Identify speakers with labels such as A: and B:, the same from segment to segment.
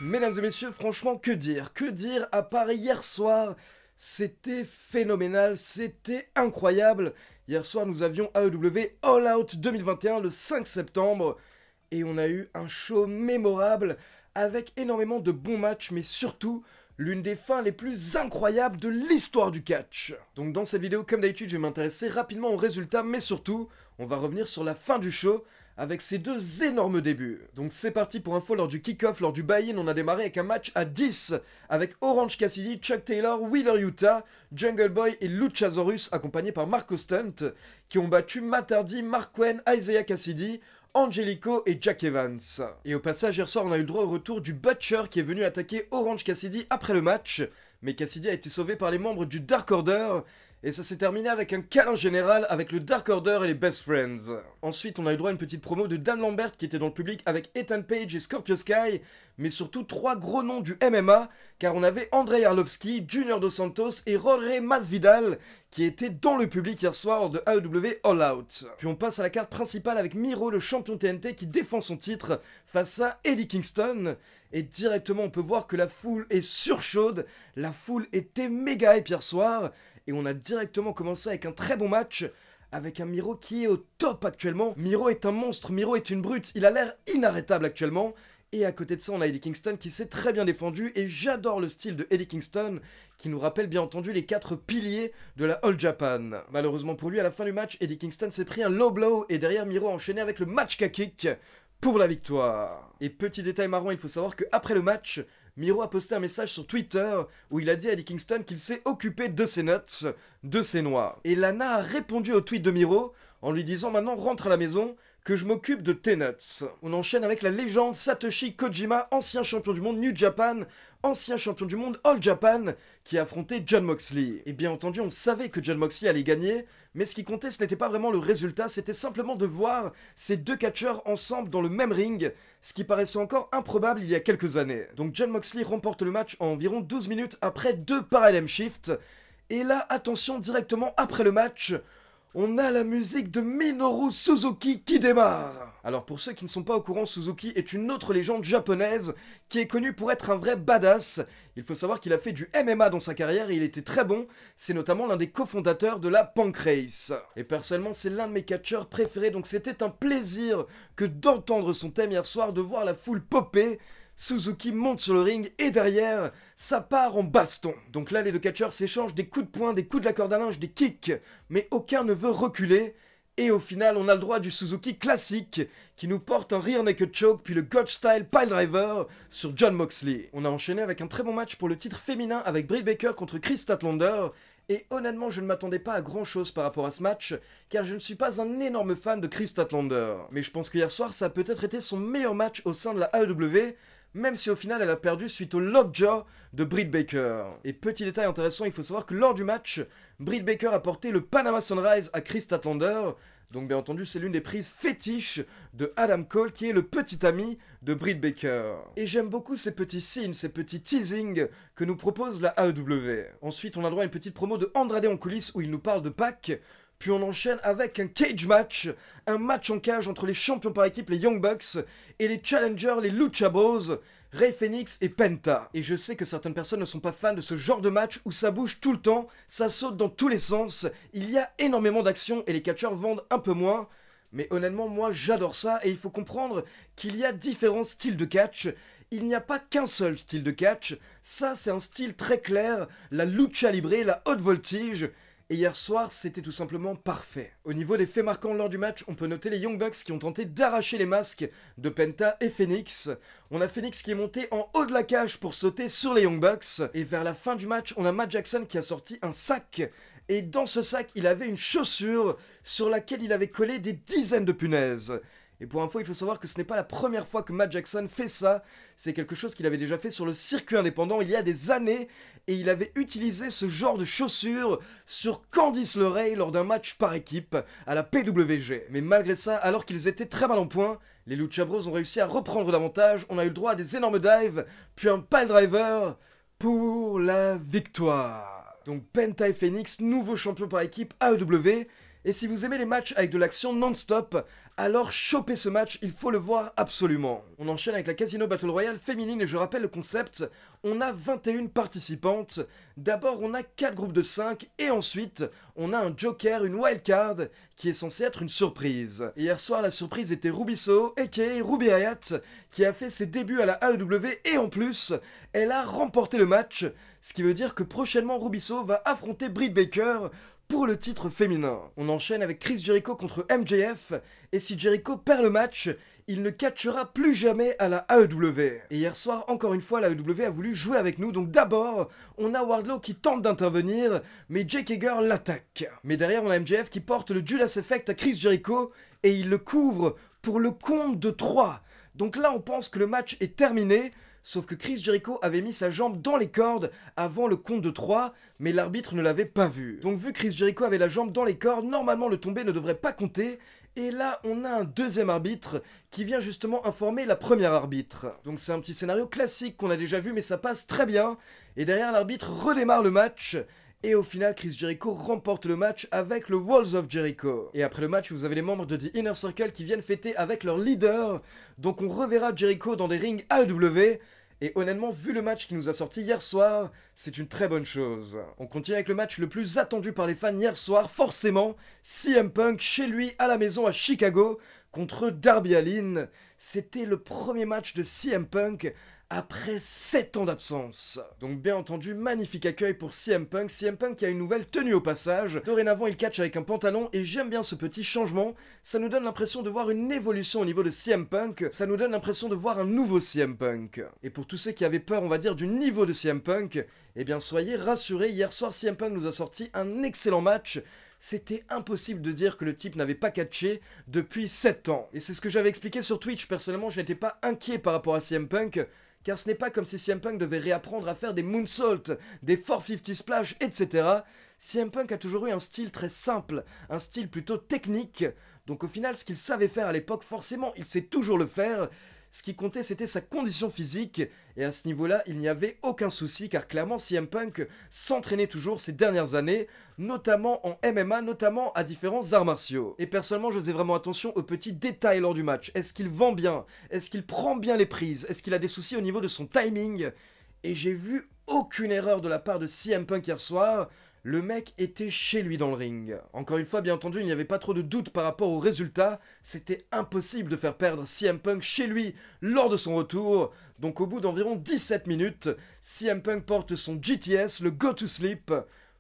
A: Mesdames et messieurs, franchement, que dire? Que dire à part hier soir? C'était phénoménal, c'était incroyable. Hier soir, nous avions AEW All Out 2021 le 5 septembre. Et on a eu un show mémorable avec énormément de bons matchs, mais surtout l'une des fins les plus incroyables de l'histoire du catch. Donc dans cette vidéo, comme d'habitude, je vais m'intéresser rapidement aux résultats, mais surtout, on va revenir sur la fin du show avec ces deux énormes débuts. Donc c'est parti pour info, lors du kick-off, lors du buy-in, on a démarré avec un match à 10 avec Orange Cassidy, Chuck Taylor, Wheeler Yuta, Jungle Boy et Luchasaurus accompagnés par Marco Stunt qui ont battu Matt Hardy, Mark Quinn, Isaiah Cassidy, Angelico et Jack Evans. Et au passage, hier soir, on a eu le droit au retour du Butcher qui est venu attaquer Orange Cassidy après le match, mais Cassidy a été sauvé par les membres du Dark Order, et ça s'est terminé avec un câlin général avec le Dark Order et les Best Friends. Ensuite, on a eu droit à une petite promo de Dan Lambert qui était dans le public avec Ethan Page et Scorpio Sky, mais surtout trois gros noms du MMA, car on avait Andrei Arlovski, Junior Dos Santos et Jorge Masvidal qui étaient dans le public hier soir de AEW All Out. Puis on passe à la carte principale avec Miro, le champion TNT, qui défend son titre face à Eddie Kingston. Et directement, on peut voir que la foule est surchaude, la foule était méga hype hier soir. Et on a directement commencé avec un très bon match, avec un Miro qui est au top actuellement. Miro est un monstre, Miro est une brute, il a l'air inarrêtable actuellement. Et à côté de ça, on a Eddie Kingston qui s'est très bien défendu, et j'adore le style de Eddie Kingston, qui nous rappelle bien entendu les 4 piliers de la All Japan. Malheureusement pour lui, à la fin du match, Eddie Kingston s'est pris un low blow, et derrière Miro a enchaîné avec le match kick pour la victoire. Et petit détail marrant, il faut savoir qu'après le match, Miro a posté un message sur Twitter où il a dit à Eddie Kingston qu'il s'est occupé de ses nuts, de ses noix. Et Lana a répondu au tweet de Miro en lui disant maintenant rentre à la maison, que je m'occupe de tes nuts. On enchaîne avec la légende Satoshi Kojima, ancien champion du monde New Japan, ancien champion du monde All Japan, qui a affronté Jon Moxley. Et bien entendu, on savait que Jon Moxley allait gagner, mais ce qui comptait, ce n'était pas vraiment le résultat, c'était simplement de voir ces deux catcheurs ensemble dans le même ring, ce qui paraissait encore improbable il y a quelques années. Donc Jon Moxley remporte le match en environ 12 minutes après 2 Parallel Shift, et là, attention, directement après le match, on a la musique de Minoru Suzuki qui démarre. Alors pour ceux qui ne sont pas au courant, Suzuki est une autre légende japonaise qui est connue pour être un vrai badass. Il faut savoir qu'il a fait du MMA dans sa carrière et il était très bon. C'est notamment l'un des cofondateurs de la Pancrase. Et personnellement, c'est l'un de mes catcheurs préférés, donc c'était un plaisir que d'entendre son thème hier soir, de voir la foule popper. Suzuki monte sur le ring et derrière, ça part en baston. Donc là, les deux catcheurs s'échangent des coups de poing, des coups de la corde à linge, des kicks, mais aucun ne veut reculer. Et au final, on a le droit du Suzuki classique qui nous porte un rear naked choke puis le Gotch style pile driver sur Jon Moxley. On a enchaîné avec un très bon match pour le titre féminin avec Britt Baker contre Chris Statlander. Et honnêtement, je ne m'attendais pas à grand chose par rapport à ce match, car je ne suis pas un énorme fan de Chris Statlander. Mais je pense que hier soir, ça a peut-être été son meilleur match au sein de la AEW, même si au final elle a perdu suite au lockjaw de Britt Baker. Et petit détail intéressant, il faut savoir que lors du match, Britt Baker a porté le Panama Sunrise à Chris Statlander, donc bien entendu c'est l'une des prises fétiches de Adam Cole qui est le petit ami de Britt Baker. Et j'aime beaucoup ces petits signes, ces petits teasings que nous propose la AEW. Ensuite on a droit à une petite promo de Andrade en coulisses où il nous parle de Pac. Puis on enchaîne avec un cage match, un match en cage entre les champions par équipe, les Young Bucks, et les challengers, les Lucha Bros, Rey Fenix et Penta. Et je sais que certaines personnes ne sont pas fans de ce genre de match où ça bouge tout le temps, ça saute dans tous les sens, il y a énormément d'action et les catcheurs vendent un peu moins. Mais honnêtement, moi j'adore ça et il faut comprendre qu'il y a différents styles de catch. Il n'y a pas qu'un seul style de catch, ça c'est un style très clair, la lucha libre, la haute voltige. Et hier soir, c'était tout simplement parfait. Au niveau des faits marquants lors du match, on peut noter les Young Bucks qui ont tenté d'arracher les masques de Penta et Phoenix. On a Phoenix qui est monté en haut de la cage pour sauter sur les Young Bucks. Et vers la fin du match, on a Matt Jackson qui a sorti un sac. Et dans ce sac, il avait une chaussure sur laquelle il avait collé des dizaines de punaises. Et pour info, il faut savoir que ce n'est pas la première fois que Matt Jackson fait ça, c'est quelque chose qu'il avait déjà fait sur le circuit indépendant il y a des années, et il avait utilisé ce genre de chaussures sur Candice LeRae lors d'un match par équipe à la PWG. Mais malgré ça, alors qu'ils étaient très mal en point, les Lucha Bros ont réussi à reprendre l'avantage, on a eu le droit à des énormes dives, puis un pile driver pour la victoire. Donc Penta et Phoenix, nouveaux champions par équipe AEW. Et si vous aimez les matchs avec de l'action non-stop, alors chopez ce match, il faut le voir absolument. On enchaîne avec la Casino Battle Royale féminine et je rappelle le concept, on a 21 participantes. D'abord on a 4 groupes de 5 et ensuite on a un joker, une wildcard qui est censée être une surprise. Et hier soir la surprise était Ruby Soho, aka Ruby Riott, qui a fait ses débuts à la AEW et en plus, elle a remporté le match, ce qui veut dire que prochainement Ruby Soho va affronter Britt Baker pour le titre féminin. On enchaîne avec Chris Jericho contre MJF, et si Jericho perd le match, il ne catchera plus jamais à la AEW. Et hier soir, encore une fois, la AEW a voulu jouer avec nous, donc d'abord, on a Wardlow qui tente d'intervenir, mais Jake Hager l'attaque. Mais derrière, on a MJF qui porte le Judas Effect à Chris Jericho, et il le couvre pour le compte de 3. Donc là, on pense que le match est terminé, sauf que Chris Jericho avait mis sa jambe dans les cordes avant le compte de 3, mais l'arbitre ne l'avait pas vu. Donc vu que Chris Jericho avait la jambe dans les cordes, normalement le tombé ne devrait pas compter, et là on a un deuxième arbitre qui vient justement informer la première arbitre. Donc c'est un petit scénario classique qu'on a déjà vu, mais ça passe très bien, et derrière l'arbitre redémarre le match, et au final, Chris Jericho remporte le match avec le Walls of Jericho. Et après le match, vous avez les membres de The Inner Circle qui viennent fêter avec leur leader. Donc on reverra Jericho dans des rings AEW. Et honnêtement, vu le match qui nous a sorti hier soir, c'est une très bonne chose. On continue avec le match le plus attendu par les fans hier soir, forcément, CM Punk chez lui à la maison à Chicago contre Darby Allin. C'était le premier match de CM Punk après 7 ans d'absence. Donc bien entendu, magnifique accueil pour CM Punk qui a une nouvelle tenue au passage. Dorénavant, il catch avec un pantalon et j'aime bien ce petit changement. Ça nous donne l'impression de voir une évolution au niveau de CM Punk. Ça nous donne l'impression de voir un nouveau CM Punk. Et pour tous ceux qui avaient peur, on va dire, du niveau de CM Punk, eh bien soyez rassurés, hier soir CM Punk nous a sorti un excellent match. C'était impossible de dire que le type n'avait pas catché depuis 7 ans. Et c'est ce que j'avais expliqué sur Twitch. Personnellement, je n'étais pas inquiet par rapport à CM Punk, car ce n'est pas comme si CM Punk devait réapprendre à faire des moonsaults, des 450 splash, etc. CM Punk a toujours eu un style très simple, un style plutôt technique, donc au final ce qu'il savait faire à l'époque, forcément il sait toujours le faire. Ce qui comptait, c'était sa condition physique, et à ce niveau-là, il n'y avait aucun souci, car clairement, CM Punk s'entraînait toujours ces dernières années, notamment en MMA, notamment à différents arts martiaux. Et personnellement, je faisais vraiment attention aux petits détails lors du match. Est-ce qu'il vend bien? Est-ce qu'il prend bien les prises? Est-ce qu'il a des soucis au niveau de son timing? Et j'ai vu aucune erreur de la part de CM Punk hier soir. Le mec était chez lui dans le ring. Encore une fois, bien entendu, il n'y avait pas trop de doute par rapport au résultat. C'était impossible de faire perdre CM Punk chez lui lors de son retour. Donc au bout d'environ 17 minutes, CM Punk porte son GTS, le Go to Sleep,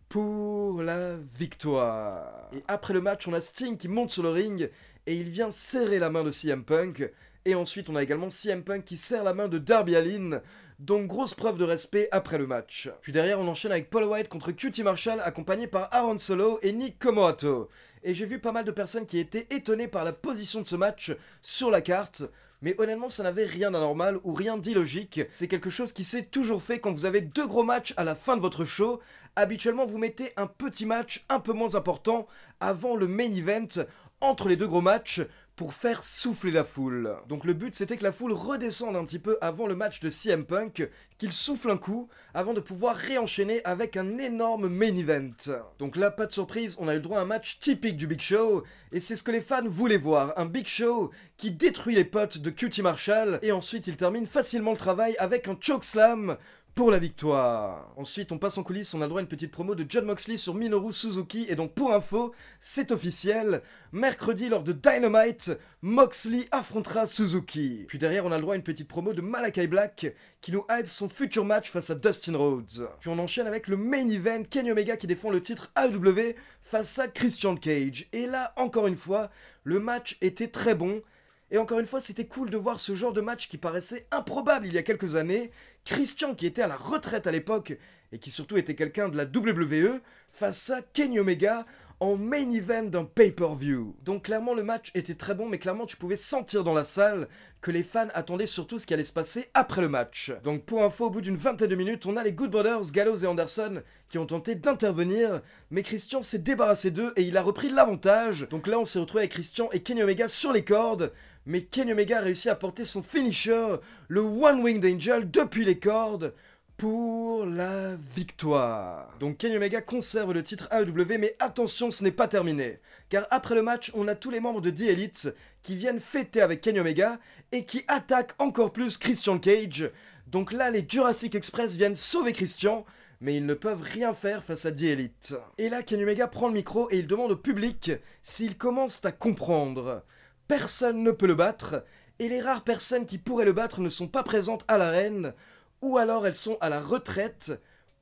A: pour la victoire. Et après le match, on a Sting qui monte sur le ring et il vient serrer la main de CM Punk. Et ensuite, on a également CM Punk qui serre la main de Darby Allin. Donc grosse preuve de respect après le match. Puis derrière on enchaîne avec Paul White contre QT Marshall accompagné par Aaron Solo et Nick Comoroto. Et j'ai vu pas mal de personnes qui étaient étonnées par la position de ce match sur la carte. Mais honnêtement ça n'avait rien d'anormal ou rien d'illogique. C'est quelque chose qui s'est toujours fait quand vous avez 2 gros matchs à la fin de votre show. Habituellement vous mettez un petit match un peu moins important avant le main event entre les 2 gros matchs pour faire souffler la foule. Donc le but c'était que la foule redescende un petit peu avant le match de CM Punk, qu'il souffle un coup avant de pouvoir réenchaîner avec un énorme main event. Donc là pas de surprise, on a eu le droit à un match typique du Big Show, et c'est ce que les fans voulaient voir, un Big Show qui détruit les potes de QT Marshall, et ensuite il termine facilement le travail avec un chokeslam pour la victoire. Ensuite, on passe en coulisses, on a le droit à une petite promo de Jon Moxley sur Minoru Suzuki, et donc pour info, c'est officiel, mercredi lors de Dynamite, Moxley affrontera Suzuki. Puis derrière, on a le droit à une petite promo de Malakai Black, qui nous hype son futur match face à Dustin Rhodes. Puis on enchaîne avec le main event, Kenny Omega qui défend le titre AEW face à Christian Cage. Et là, encore une fois, le match était très bon. Et encore une fois, c'était cool de voir ce genre de match qui paraissait improbable il y a quelques années. Christian, qui était à la retraite à l'époque, et qui surtout était quelqu'un de la WWE, face à Kenny Omega en main event d'un pay-per-view. Donc clairement, le match était très bon, mais clairement, tu pouvais sentir dans la salle que les fans attendaient surtout ce qui allait se passer après le match. Donc pour info, au bout d'une vingtaine de minutes, on a les Good Brothers, Gallows et Anderson, qui ont tenté d'intervenir, mais Christian s'est débarrassé d'eux et il a repris l'avantage. Donc là, on s'est retrouvé avec Christian et Kenny Omega sur les cordes, mais Kenny Omega a réussi à porter son finisher, le One Winged Angel, depuis les cordes, pour la victoire. Donc Kenny Omega conserve le titre AEW, mais attention, ce n'est pas terminé. Car après le match, on a tous les membres de The Elite qui viennent fêter avec Kenny Omega et qui attaquent encore plus Christian Cage. Donc là, les Jurassic Express viennent sauver Christian, mais ils ne peuvent rien faire face à The Elite. Et là, Kenny Omega prend le micro et il demande au public s'ils commencent à comprendre. Personne ne peut le battre, et les rares personnes qui pourraient le battre ne sont pas présentes à l'arène, ou alors elles sont à la retraite,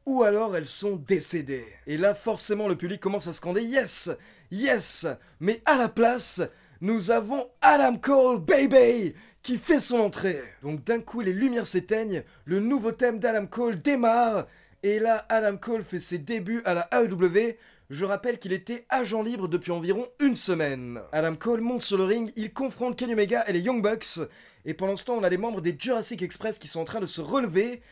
A: ou alors elles sont décédées. Et là, forcément, le public commence à scander « Yes! Yes !» Mais à la place, nous avons Adam Cole, baby, qui fait son entrée. Donc d'un coup, les lumières s'éteignent, le nouveau thème d'Adam Cole démarre, et là, Adam Cole fait ses débuts à la AEW. Je rappelle qu'il était agent libre depuis environ une semaine. Adam Cole monte sur le ring, il confronte Kenny Omega et les Young Bucks, et pendant ce temps, on a les membres des Jurassic Express qui sont en train de se relever,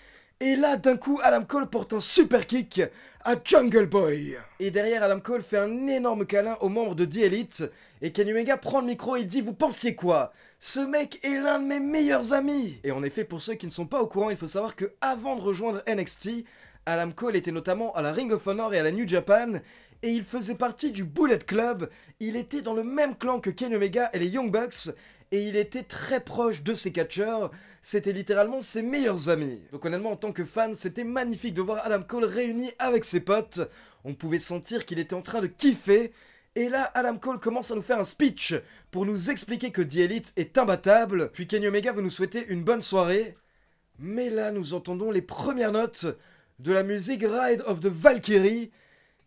A: et là, d'un coup, Adam Cole porte un super kick à Jungle Boy. Et derrière, Adam Cole fait un énorme câlin aux membres de The Elite, et Kenny Omega prend le micro et dit « Vous pensiez quoi ? Ce mec est l'un de mes meilleurs amis !» Et en effet, pour ceux qui ne sont pas au courant, il faut savoir que avant de rejoindre NXT, Adam Cole était notamment à la Ring of Honor et à la New Japan, et il faisait partie du Bullet Club. Il était dans le même clan que Kenny Omega et les Young Bucks, et il était très proche de ses catcheurs. C'était littéralement ses meilleurs amis. Donc honnêtement, en tant que fan, c'était magnifique de voir Adam Cole réuni avec ses potes. On pouvait sentir qu'il était en train de kiffer. Et là, Adam Cole commence à nous faire un speech pour nous expliquer que The Elite est imbattable. Puis Kenny Omega veut nous souhaiter une bonne soirée. Mais là, nous entendons les premières notes de la musique Ride of the Valkyrie.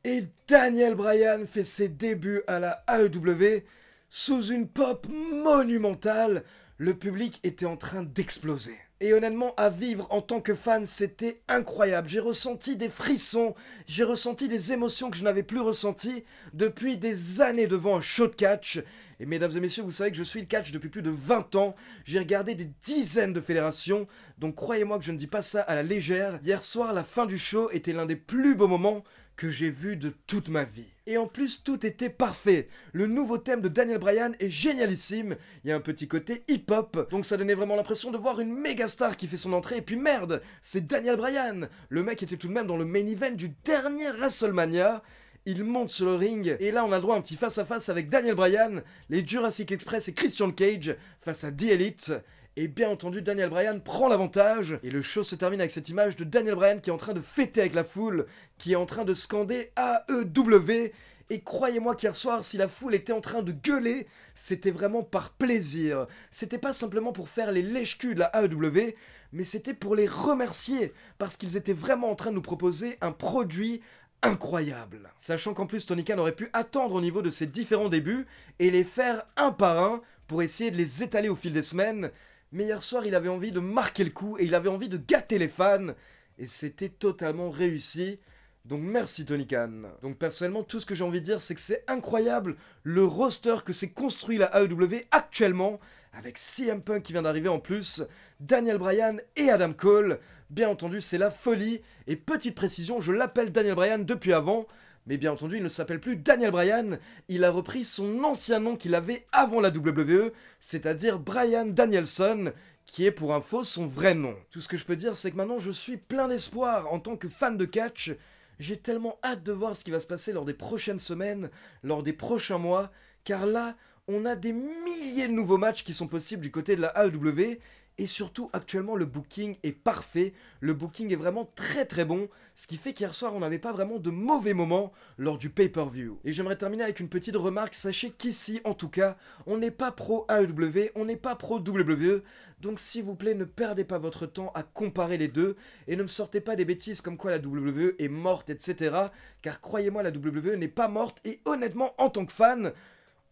A: Et Daniel Bryan fait ses débuts à la AEW sous une pop monumentale. Le public était en train d'exploser. Et honnêtement, à vivre en tant que fan, c'était incroyable. J'ai ressenti des frissons, j'ai ressenti des émotions que je n'avais plus ressenties depuis des années devant un show de catch. Et mesdames et messieurs, vous savez que je suis le catch depuis plus de 20 ans. J'ai regardé des dizaines de fédérations, donc croyez-moi que je ne dis pas ça à la légère. Hier soir, la fin du show était l'un des plus beaux moments que j'ai vu de toute ma vie. Et en plus, tout était parfait. Le nouveau thème de Daniel Bryan est génialissime. Il y a un petit côté hip-hop, donc ça donnait vraiment l'impression de voir une méga star qui fait son entrée. Et puis merde, c'est Daniel Bryan. Le mec était tout de même dans le main event du dernier WrestleMania. Il monte sur le ring, et là on a le droit à un petit face-à-face avec Daniel Bryan, les Jurassic Express et Christian Cage face à The Elite. Et bien entendu, Daniel Bryan prend l'avantage, et le show se termine avec cette image de Daniel Bryan qui est en train de fêter avec la foule, qui est en train de scander AEW. Et croyez-moi qu'hier soir, si la foule était en train de gueuler, c'était vraiment par plaisir. C'était pas simplement pour faire les lèche-culs de la AEW, mais c'était pour les remercier, parce qu'ils étaient vraiment en train de nous proposer un produit incroyable. Sachant qu'en plus Tony Khan aurait pu attendre au niveau de ses différents débuts et les faire un par un pour essayer de les étaler au fil des semaines. Mais hier soir, il avait envie de marquer le coup et il avait envie de gâter les fans. Et c'était totalement réussi. Donc merci Tony Khan. Donc personnellement, tout ce que j'ai envie de dire, c'est que c'est incroyable le roster que s'est construit la AEW actuellement, avec CM Punk qui vient d'arriver en plus, Daniel Bryan et Adam Cole. Bien entendu, c'est la folie. Et petite précision, je l'appelle Daniel Bryan depuis avant. Mais bien entendu, il ne s'appelle plus Daniel Bryan, il a repris son ancien nom qu'il avait avant la WWE, c'est-à-dire Bryan Danielson, qui est pour info son vrai nom. Tout ce que je peux dire, c'est que maintenant je suis plein d'espoir en tant que fan de catch. J'ai tellement hâte de voir ce qui va se passer lors des prochaines semaines, lors des prochains mois, car là, on a des milliers de nouveaux matchs qui sont possibles du côté de la AEW. Et surtout, actuellement, le booking est parfait. Le booking est vraiment très très bon. Ce qui fait qu'hier soir, on n'avait pas vraiment de mauvais moments lors du pay-per-view. Et j'aimerais terminer avec une petite remarque. Sachez qu'ici, en tout cas, on n'est pas pro AEW, on n'est pas pro WWE. Donc s'il vous plaît, ne perdez pas votre temps à comparer les deux. Et ne me sortez pas des bêtises comme quoi la WWE est morte, etc. Car croyez-moi, la WWE n'est pas morte. Et honnêtement, en tant que fan,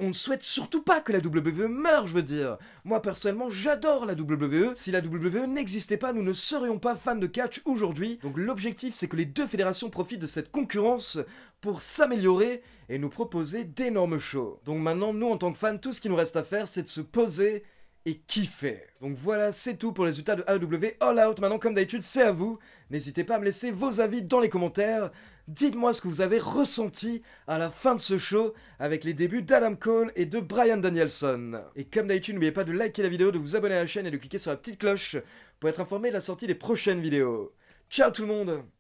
A: on ne souhaite surtout pas que la WWE meure, je veux dire. Moi, personnellement, j'adore la WWE. Si la WWE n'existait pas, nous ne serions pas fans de catch aujourd'hui. Donc l'objectif, c'est que les deux fédérations profitent de cette concurrence pour s'améliorer et nous proposer d'énormes shows. Donc maintenant, nous, en tant que fans, tout ce qu'il nous reste à faire, c'est de se poser et kiffer. Donc voilà, c'est tout pour les résultats de AEW All Out. Maintenant, comme d'habitude, c'est à vous. N'hésitez pas à me laisser vos avis dans les commentaires. Dites-moi ce que vous avez ressenti à la fin de ce show avec les débuts d'Adam Cole et de Bryan Danielson. Et comme d'habitude, n'oubliez pas de liker la vidéo, de vous abonner à la chaîne et de cliquer sur la petite cloche pour être informé de la sortie des prochaines vidéos. Ciao tout le monde!